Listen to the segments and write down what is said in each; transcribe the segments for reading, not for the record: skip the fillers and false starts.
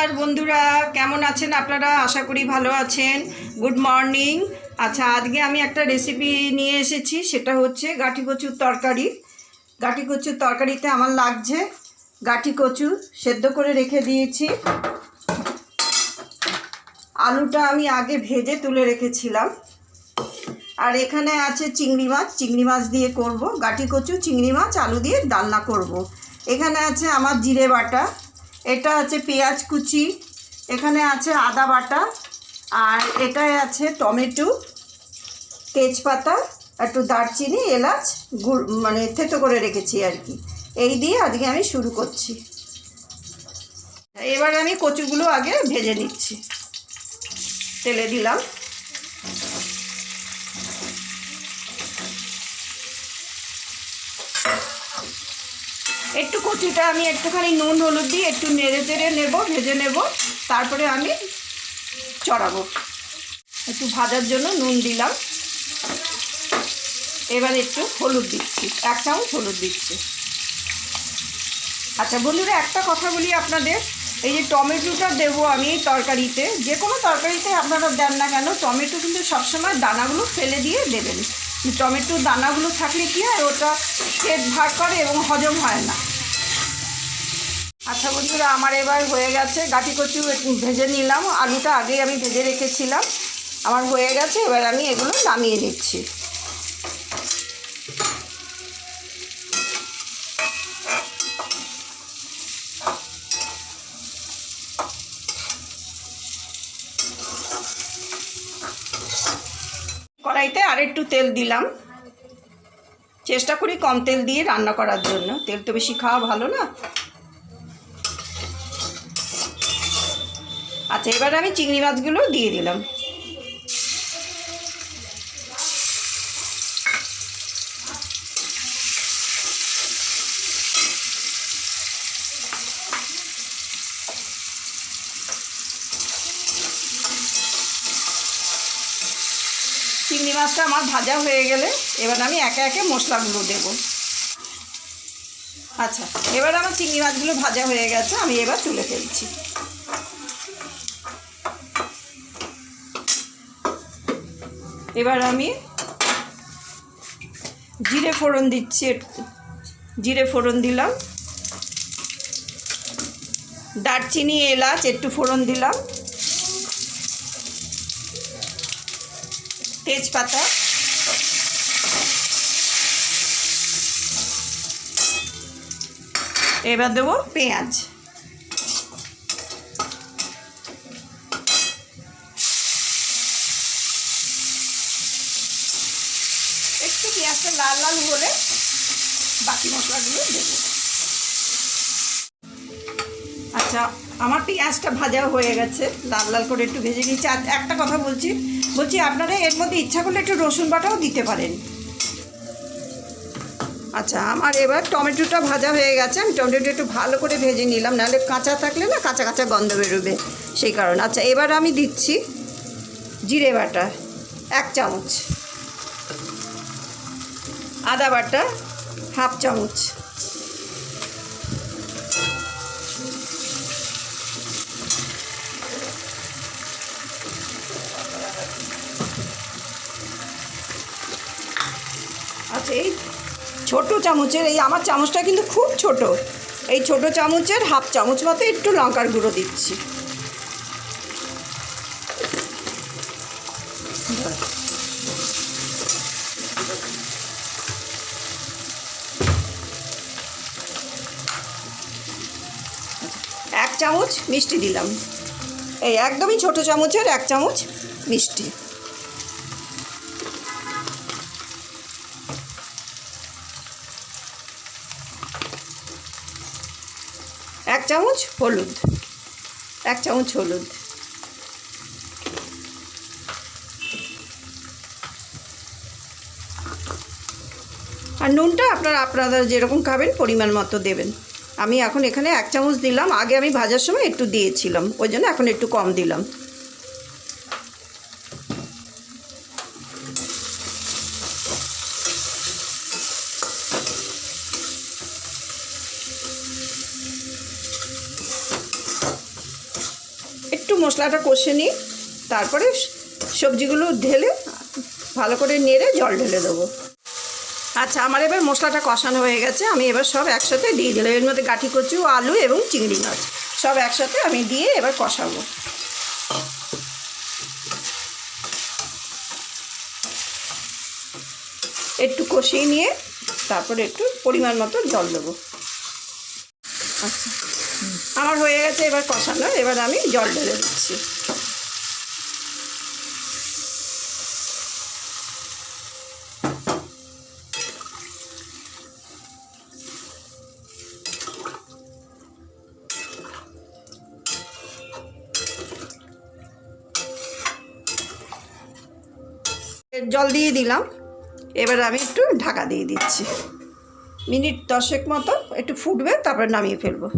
নমস্কার বন্ধুরা, কেমন আছেন আপনারা? আশা করি ভালো আছেন। Good morning. আচ্ছা, আজকে আমি একটা রেসিপি নিয়ে এসেছি, সেটা হচ্ছে গাঁটি কচুর তরকারি। গাঁটি কচুর তরকারিতে আমার লাগছে গাঁটি কচু সেদ্ধ করে রেখে দিয়েছি, আলুটা আমি আগে ভেজে তুলে রেখেছিলাম, আর এখানে আছে চিংড়ি মাছ দিয়ে করব গাঁটি কচু। চিংড়ি মাছ আলু দিয়ে রান্না করব। এখানে আছে আমার জিরে বাটা, এটা আছে পেঁয়াজ কুচি, এখানে আছে আদা বাটা, আর এটায় আছে টমেটো, তেজপাতা, একটু দারচিনি, এলাচ, গুড় মানে থেতো করে রেখেছি আর কি। এই দিয়ে আজকে আমি শুরু করছি। এবার আমি কচুগুলো আগে ভেজে নিচ্ছি, তেলে দিলাম। একটু কচুটা আমি একটুখানি নুন হলুদ দিয়ে একটু নেড়ে চেড়ে নেব, ভেজে নেব, তারপরে আমি চড়াবো। একটু ভাজার জন্য নুন দিলাম, এবার একটু হলুদ দিচ্ছি, 1 চামচ হলুদ দিচ্ছি। আচ্ছা বন্ধুরা, একটা কথা বলি আপনাদের, এই যে টমেটোটা দেবো আমি তরকারিতে, যে কোনো তরকারিতে আপনারা দেন না কেন, টমেটো কিন্তু সবসময় দানাগুলো ফেলে দিয়ে দেবেন। টমেটোর দানাগুলো থাকলে কী হয়, ওটা পেট ভার করে এবং হজম হয় না। আচ্ছা বন্ধুরা, আমার এবার হয়ে গেছে, গাঁটি কচু ভেজে নিলাম, আলুটা আগেই আমি ভেজে রেখেছিলাম, আমার হয়ে গেছে। এবার আমি এগুলো নামিয়ে নিচ্ছি। কড়াইতে আর একটু তেল দিলাম, চেষ্টা করি কম তেল দিয়ে রান্না করার জন্য, তেল তো বেশি খাওয়া ভালো না। আচ্ছা, এবার আমি চিংড়ি মাছগুলো দিয়ে দিলাম। চিংড়ি মাছটা আমার ভাজা হয়ে গেলে এবার আমি একে একে মশলাগুলো দেব। আচ্ছা, এবার আমার চিংড়ি মাছগুলো ভাজা হয়ে গেছে, আমি এবার তুলে ফেলছি। এবার আমি জিরে ফোড়ন দিচ্ছি, জিরে ফোড়ন দিলাম, দারচিনি এলাচ একটু ফোড়ন দিলাম, তেজপাতা, এবার দেবো পেঁয়াজ, একটু পেঁয়াজটা লাল লাল হলে বাকি মশলাগুলো দেবো। আচ্ছা, আমার পেঁয়াজটা ভাজা হয়ে গেছে, লাল লাল করে একটু ভেজে নিচ্ছি। আর একটা কথা বলছি আপনারা এর মধ্যে ইচ্ছা করলে একটু রসুন বাটাও দিতে পারেন। আচ্ছা, আমার এবার টমেটোটা ভাজা হয়ে গেছে, আমি টমেটোটা একটু ভালো করে ভেজে নিলাম, নাহলে কাঁচা থাকলে না কাঁচা কাঁচা গন্ধ বেরোবে, সেই কারণে। আচ্ছা, এবার আমি দিচ্ছি জিরে বাটা 1 চামচ, আদা বাটা 1/2 চামচ, আচ্ছা এই ছোটো চামচের, এই আমার চামচটা কিন্তু খুব ছোট, এই ছোটো চামচের 1/2 চামচ মতো একটু লঙ্কার গুঁড়ো দিচ্ছি। এক চামচ মিষ্টি দিলাম, এই একদমই ছোটো চামচের 1 চামচ মিষ্টি, 1 চামচ হলুদ, 1 চামচ হলুদ, আর নুনটা আপনারা যেরকম খাবেন পরিমাণ মতো দেবেন। আমি এখন এখানে 1 চামচ দিলাম, আগে আমি ভাজার সময় একটু দিয়েছিলাম, ওই জন্য এখন একটু কম দিলাম। মশলাটা কষে নিই, তারপরে সবজিগুলো ঢেলে ভালো করে নেড়ে জল ঢেলে দেবো। আচ্ছা, আমার এবার মশলাটা কষানো হয়ে গেছে, আমি এবার সব একসাথে দিয়ে দিলাম। এর মধ্যে গাঁটি কচু, আলু এবং চিংড়ি মাছ সব একসাথে আমি দিয়ে এবার কষাবো। একটু কষিয়ে নিয়ে তারপরে একটু পরিমাণ মতো জল দেবো। আচ্ছা, আমার হয়ে গেছে এবার কষানো, এবার আমি জল ঢেলে দিচ্ছি। জল দিয়ে দিলাম, এবার আমি একটু ঢাকা দিয়ে দিচ্ছি। মিনিট 10 মতো একটু ফুটবে, তারপর নামিয়ে ফেলবো।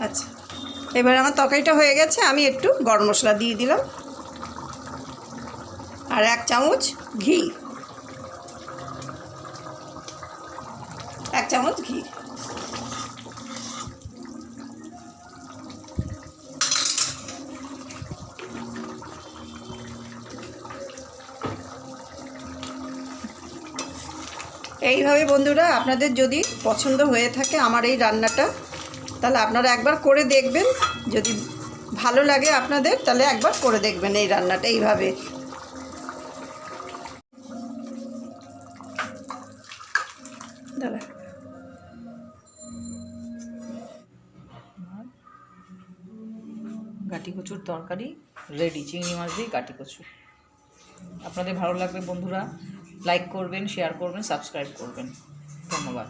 আচ্ছা, এবার আমার তরকারিটা হয়ে গেছে, আমি একটু গরম মশলা দিয়ে দিলাম আর 1 চামচ ঘি, 1 চামচ ঘি। এইভাবে বন্ধুরা, আপনাদের যদি পছন্দ হয়ে থাকে আমার এই রান্নাটা, তাহলে আপনারা একবার করে দেখবেন। যদি ভালো লাগে আপনাদের, তাহলে একবার করে দেখবেন এই রান্নাটা এইভাবে। দাঁড়া, গাটি কচুর তরকারি রেডি, চিংড়ি মাছ দিয়ে গাটি কচু। আপনাদের ভালো লাগবে বন্ধুরা, লাইক করবেন, শেয়ার করবেন, সাবস্ক্রাইব করবেন। ধন্যবাদ।